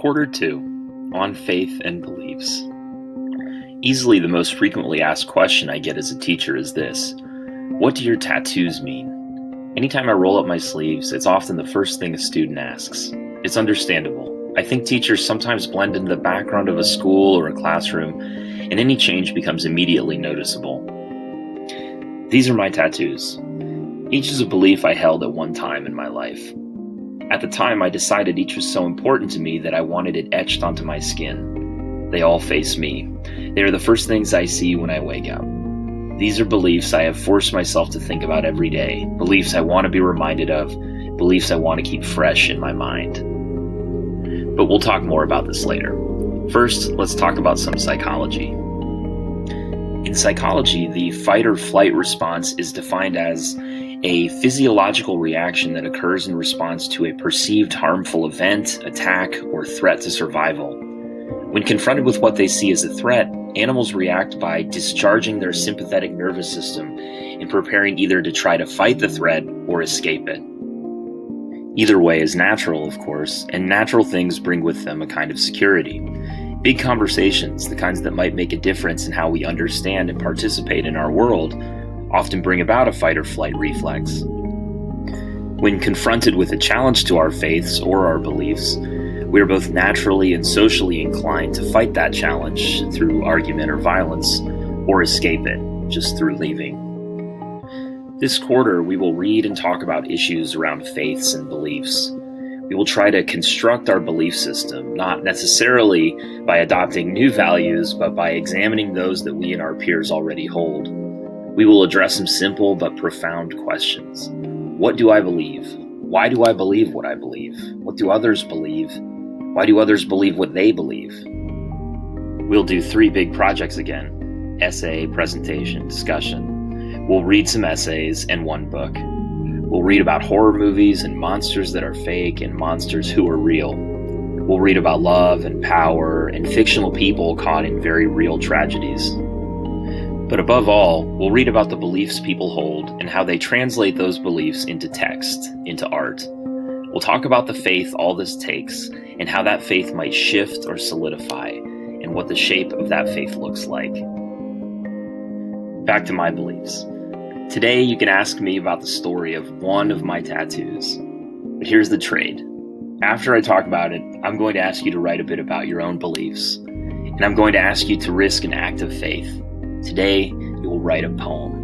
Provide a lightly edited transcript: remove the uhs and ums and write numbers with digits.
Quarter 2, on faith and beliefs. Easily the most frequently asked question I get as a teacher is this: what do your tattoos mean? Anytime I roll up my sleeves, it's often the first thing a student asks. It's understandable. I think teachers sometimes blend into the background of a school or a classroom, and any change becomes immediately noticeable. These are my tattoos. Each is a belief I held at one time in my life. At the time, I decided each was so important to me that I wanted it etched onto my skin. They all face me. They are the first things I see when I wake up. These are beliefs I have forced myself to think about every day, beliefs I want to be reminded of, beliefs I want to keep fresh in my mind. But we'll talk more about this later. First, let's talk about some psychology. In psychology, the fight or flight response is defined as a physiological reaction that occurs in response to a perceived harmful event, attack, or threat to survival. When confronted with what they see as a threat, animals react by discharging their sympathetic nervous system and preparing either to try to fight the threat or escape it. Either way is natural, of course, and natural things bring with them a kind of security. Big conversations, the kinds that might make a difference in how we understand and participate in our world, often bring about a fight or flight reflex. When confronted with a challenge to our faiths or our beliefs, we are both naturally and socially inclined to fight that challenge through argument or violence, or escape it just through leaving. This quarter, we will read and talk about issues around faiths and beliefs. We will try to construct our belief system, not necessarily by adopting new values, but by examining those that we and our peers already hold. We will address some simple but profound questions. What do I believe? Why do I believe what I believe? What do others believe? Why do others believe what they believe? We'll do 3 big projects again: essay, presentation, discussion. We'll read some essays and 1 book. We'll read about horror movies and monsters that are fake and monsters who are real. We'll read about love and power and fictional people caught in very real tragedies. But above all, we'll read about the beliefs people hold and how they translate those beliefs into text, into art. We'll talk about the faith all this takes and how that faith might shift or solidify and what the shape of that faith looks like. Back to my beliefs. Today, you can ask me about the story of one of my tattoos. But here's the trade. After I talk about it, I'm going to ask you to write a bit about your own beliefs. And I'm going to ask you to risk an act of faith. Today, you will write a poem.